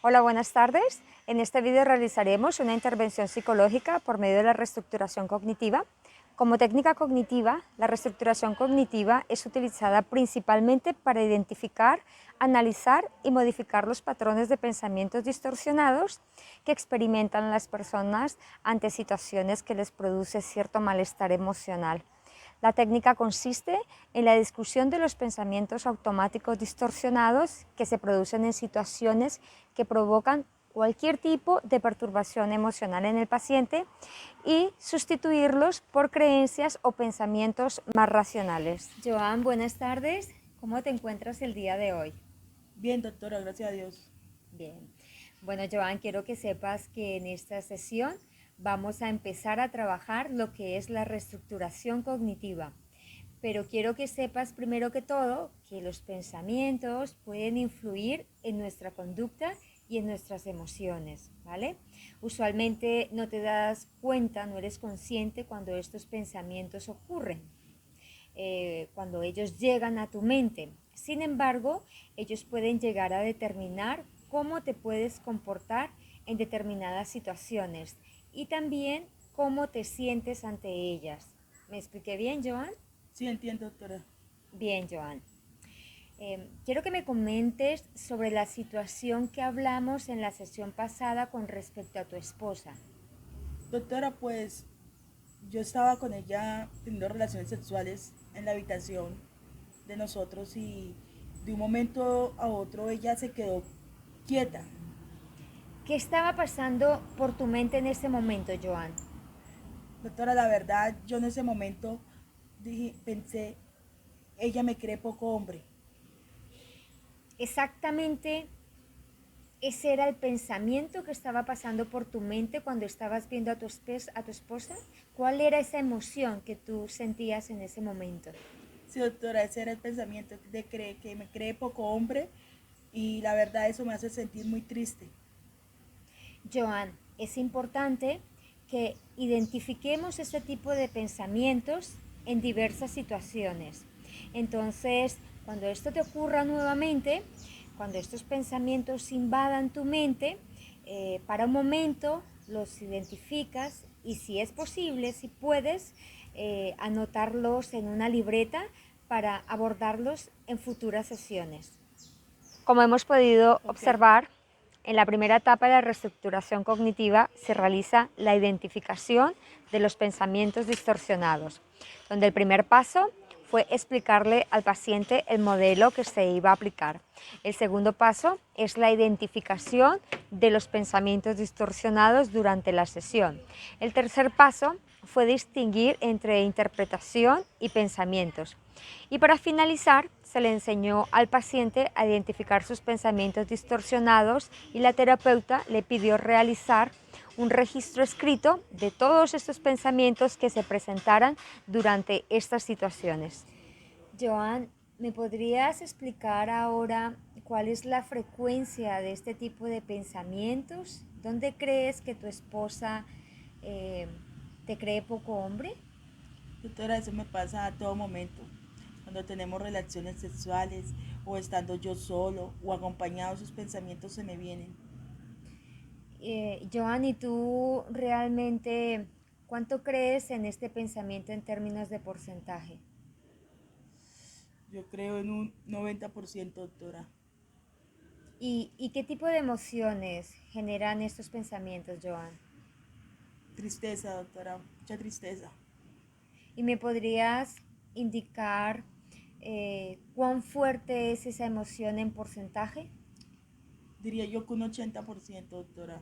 Hola, buenas tardes. En este video realizaremos una intervención psicológica por medio de la reestructuración cognitiva. Como técnica cognitiva, la reestructuración cognitiva es utilizada principalmente para identificar, analizar y modificar los patrones de pensamientos distorsionados que experimentan las personas ante situaciones que les produce cierto malestar emocional. La técnica consiste en la discusión de los pensamientos automáticos distorsionados que se producen en situaciones que provocan cualquier tipo de perturbación emocional en el paciente y sustituirlos por creencias o pensamientos más racionales. Joan, buenas tardes. ¿Cómo te encuentras el día de hoy? Bien, doctora, gracias a Dios. Bien. Bueno, Joan, quiero que sepas que en esta sesión vamos a empezar a trabajar lo que es la reestructuración cognitiva. Pero quiero que sepas primero que todo que los pensamientos pueden influir en nuestra conducta y en nuestras emociones, ¿vale? Usualmente no te das cuenta, no eres consciente cuando estos pensamientos ocurren, cuando ellos llegan a tu mente. Sin embargo, ellos pueden llegar a determinar cómo te puedes comportar en determinadas situaciones y también cómo te sientes ante ellas. ¿Me expliqué bien, Joan? Sí, entiendo, doctora. Bien, Joan. Quiero que me comentes sobre la situación que hablamos en la sesión pasada con respecto a tu esposa. Doctora, pues yo estaba con ella teniendo relaciones sexuales en la habitación de nosotros y de un momento a otro ella se quedó quieta. ¿Qué estaba pasando por tu mente en ese momento, Joan? Doctora, la verdad, yo en ese momento pensé, ella me cree poco hombre. Exactamente ese era el pensamiento que estaba pasando por tu mente cuando estabas viendo a tu esposa. ¿Cuál era esa emoción que tú sentías en ese momento? Sí, doctora, ese era el pensamiento que me cree poco hombre y la verdad eso me hace sentir muy triste. Joan, es importante que identifiquemos este tipo de pensamientos en diversas situaciones. Entonces, cuando esto te ocurra nuevamente, cuando estos pensamientos invadan tu mente, para un momento los identificas y si es posible, si puedes, anotarlos en una libreta para abordarlos en futuras sesiones. Como hemos podido Ok. observar, en la primera etapa de la reestructuración cognitiva se realiza la identificación de los pensamientos distorsionados, donde el primer paso fue explicarle al paciente el modelo que se iba a aplicar. El segundo paso es la identificación de los pensamientos distorsionados durante la sesión. El tercer paso fue distinguir entre interpretación y pensamientos. Y para finalizar, se le enseñó al paciente a identificar sus pensamientos distorsionados y la terapeuta le pidió realizar un registro escrito de todos estos pensamientos que se presentaran durante estas situaciones. Joan, ¿me podrías explicar ahora cuál es la frecuencia de este tipo de pensamientos? ¿Dónde crees que tu esposa eh, te cree poco hombre? Doctora, eso me pasa a todo momento. Cuando tenemos relaciones sexuales o estando yo solo o acompañado, sus pensamientos se me vienen. Joan, ¿y tú realmente cuánto crees en este pensamiento en términos de porcentaje? Yo creo en un 90%, doctora. ¿Y qué tipo de emociones generan estos pensamientos, Joan? Tristeza, doctora, mucha tristeza. ¿Y me podrías indicar cuán fuerte es esa emoción en porcentaje? Diría yo que un 80%, doctora.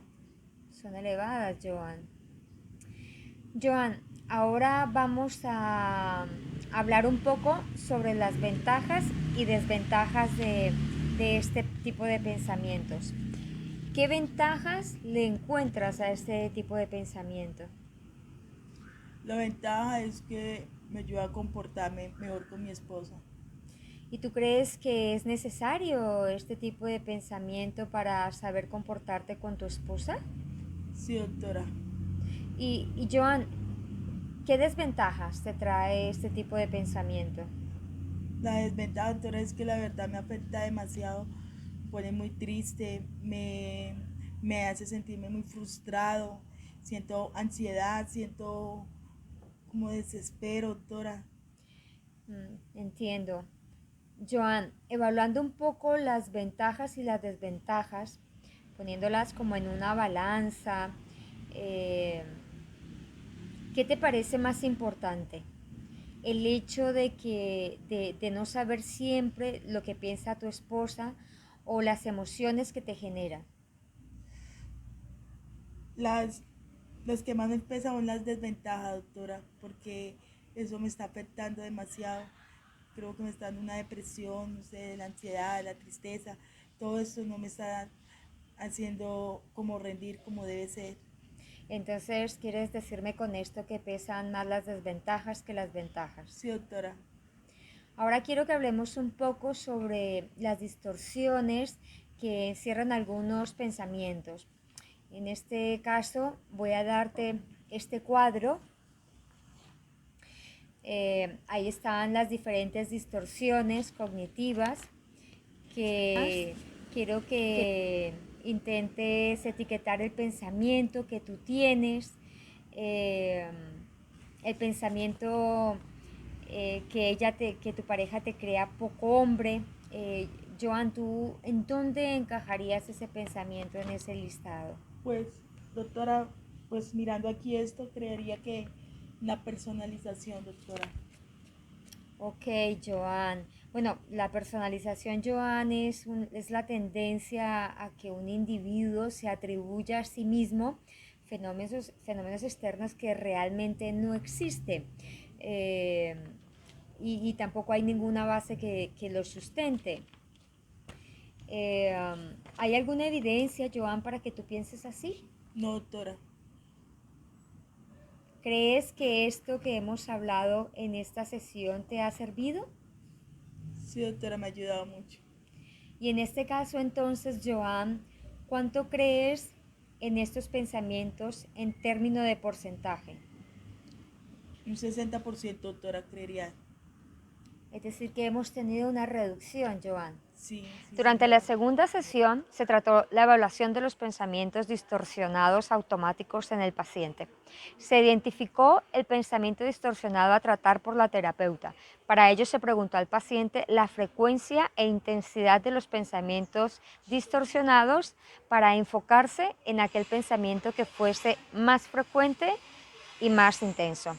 Son elevadas, Joan. Joan, ahora vamos a hablar un poco sobre las ventajas y desventajas de este tipo de pensamientos. ¿Qué ventajas le encuentras a este tipo de pensamiento? La ventaja es que me ayuda a comportarme mejor con mi esposa. ¿Y tú crees que es necesario este tipo de pensamiento para saber comportarte con tu esposa? Sí, doctora. Y Joan, ¿qué desventajas te trae este tipo de pensamiento? La desventaja, doctora, es que la verdad me afecta demasiado pone muy triste, me hace sentirme muy frustrado, siento ansiedad, siento como desespero, doctora. Entiendo. Joan, evaluando un poco las ventajas y las desventajas, poniéndolas como en una balanza, eh, ¿qué te parece más importante? El hecho de no saber siempre lo que piensa tu esposa o las emociones que te generan. Las, las que más me pesan son las desventajas, doctora, porque eso me está afectando demasiado. Creo que me está dando una depresión, no sé, la ansiedad, la tristeza, todo esto no me está haciendo como rendir como debe ser. Entonces, ¿quieres decirme con esto que pesan más las desventajas que las ventajas? Sí, doctora. Ahora quiero que hablemos un poco sobre las distorsiones que encierran algunos pensamientos. En este caso voy a darte este cuadro. Ahí están las diferentes distorsiones cognitivas que quiero que intentes etiquetar el pensamiento que tú tienes, eh, el pensamiento que tu pareja te crea poco hombre. Joan, ¿tú en dónde encajarías ese pensamiento en ese listado? Pues, doctora, pues mirando aquí esto, creería que la personalización, doctora. Ok, Joan. Bueno, la personalización, Joan, es la tendencia a que un individuo se atribuya a sí mismo fenómenos externos que realmente no existen. Eh, y tampoco hay ninguna base que lo sustente. ¿Hay alguna evidencia, Joan, para que tú pienses así? No, doctora. ¿Crees que esto que hemos hablado en esta sesión te ha servido? Sí, doctora, me ha ayudado mucho. Y en este caso entonces, Joan, ¿cuánto crees en estos pensamientos en términos de porcentaje? Un 60%, doctora, creería. Es decir, que hemos tenido una reducción, Joan. Sí, sí, Durante la señora. segunda sesión se trató la evaluación de los pensamientos distorsionados automáticos en el paciente. Se identificó el pensamiento distorsionado a tratar por la terapeuta. Para ello se preguntó al paciente la frecuencia e intensidad de los pensamientos distorsionados para enfocarse en aquel pensamiento que fuese más frecuente y más intenso.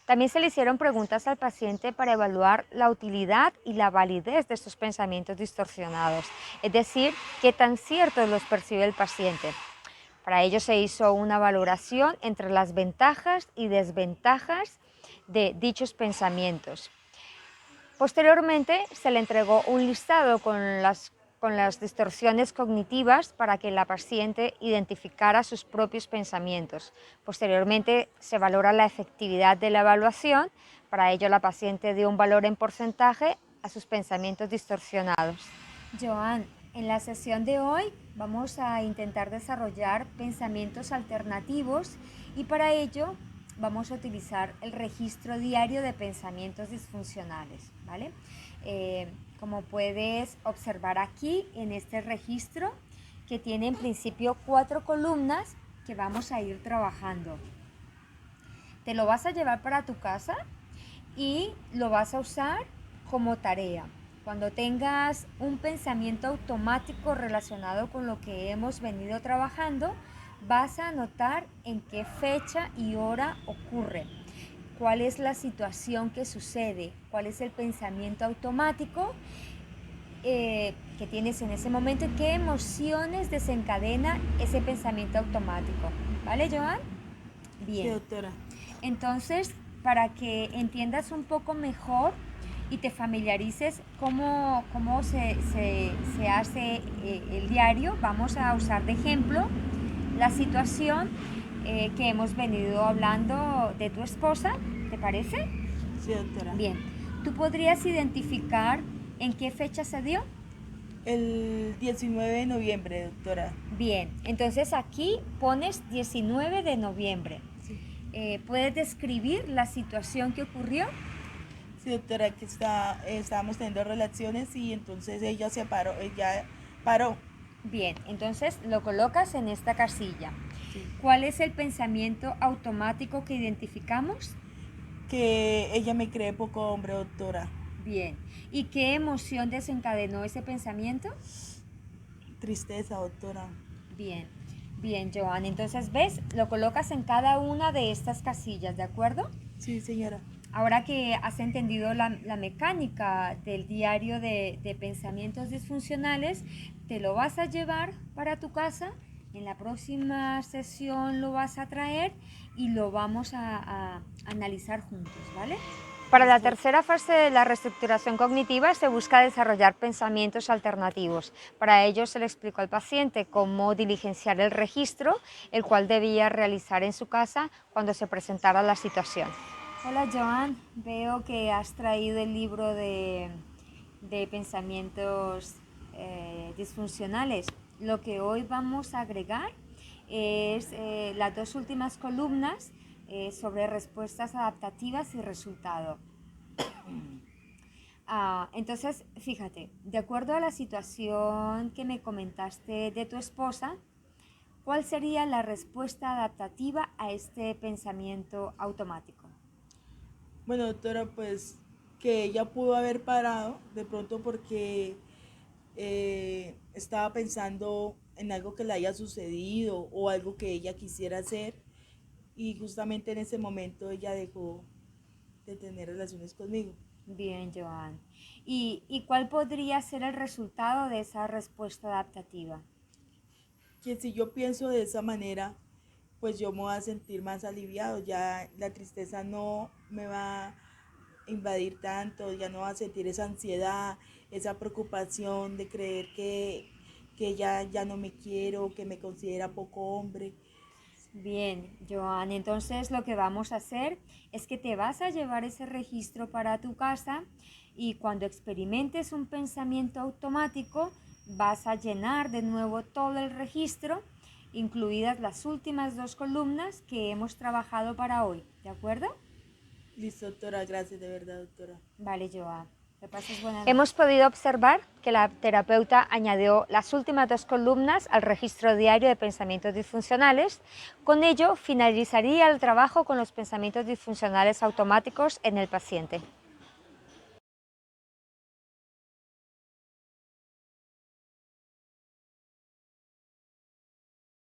También se le hicieron preguntas al paciente para evaluar la utilidad y la validez de estos pensamientos distorsionados, es decir, qué tan ciertos los percibe el paciente. Para ello se hizo una valoración entre las ventajas y desventajas de dichos pensamientos. Posteriormente se le entregó un listado con las distorsiones cognitivas para que la paciente identificara sus propios pensamientos. Posteriormente se valora la efectividad de la evaluación. Para ello la paciente dio un valor en porcentaje a sus pensamientos distorsionados. Joan, en la sesión de hoy vamos a intentar desarrollar pensamientos alternativos y para ello vamos a utilizar el registro diario de pensamientos disfuncionales, ¿vale? Como puedes observar aquí en este registro, que tiene en principio 4 columnas que vamos a ir trabajando. Te lo vas a llevar para tu casa y lo vas a usar como tarea. Cuando tengas un pensamiento automático relacionado con lo que hemos venido trabajando, vas a anotar en qué fecha y hora ocurre, cuál es la situación que sucede, cuál es el pensamiento automático que tienes en ese momento y qué emociones desencadena ese pensamiento automático. ¿Vale, Joan? Sí, Bien. doctora. Entonces, para que entiendas un poco mejor y te familiarices cómo se hace el diario, vamos a usar de ejemplo la situación que hemos venido hablando de tu esposa, ¿te parece? Sí, doctora. Bien, ¿tú podrías identificar en qué fecha se dio? El 19 de noviembre, doctora. Bien, entonces aquí pones 19 de noviembre. Sí. ¿Puedes describir la situación que ocurrió? Sí, doctora, que estábamos teniendo relaciones y entonces ella se paró, ella Paró. Bien, entonces lo colocas en esta casilla. Sí. ¿Cuál es el pensamiento automático que identificamos? Que ella me cree poco hombre, doctora. Bien. ¿Y qué emoción desencadenó ese pensamiento? Tristeza, doctora. Bien, bien, Joan. Entonces, ¿ves? Lo colocas en cada una de estas casillas, ¿de acuerdo? Sí, señora. Ahora que has entendido la mecánica del diario de pensamientos disfuncionales, te lo vas a llevar para tu casa. En la próxima sesión lo vas a traer y lo vamos a analizar juntos, ¿vale? Para la tercera fase de la reestructuración cognitiva se busca desarrollar pensamientos alternativos. Para ello se le explicó al paciente cómo diligenciar el registro, el cual debía realizar en su casa cuando se presentara la situación. Hola Joan, veo que has traído el libro de pensamientos disfuncionales. Lo que hoy vamos a agregar es las dos últimas columnas sobre respuestas adaptativas y resultado. Entonces, fíjate, de acuerdo a la situación que me comentaste de tu esposa, ¿cuál sería la respuesta adaptativa a este pensamiento automático? Bueno, doctora, pues que ella pudo haber parado de pronto porque estaba pensando en algo que le haya sucedido o algo que ella quisiera hacer y justamente en ese momento ella dejó de tener relaciones conmigo. Bien, Joan. ¿Y cuál podría ser el resultado de esa respuesta adaptativa? Que si yo pienso de esa manera, pues yo me voy a sentir más aliviado, ya la tristeza no me va a invadir tanto, ya no va a sentir esa ansiedad, esa preocupación de creer que ya no me quiero, que me considera poco hombre. Bien, Joan, entonces lo que vamos a hacer es que te vas a llevar ese registro para tu casa y cuando experimentes un pensamiento automático vas a llenar de nuevo todo el registro, incluidas las últimas dos columnas que hemos trabajado para hoy, ¿de acuerdo? Listo, doctora, gracias de verdad, doctora. Vale, Joan. Hemos podido observar que la terapeuta añadió las últimas dos columnas al registro diario de pensamientos disfuncionales. Con ello, finalizaría el trabajo con los pensamientos disfuncionales automáticos en el paciente.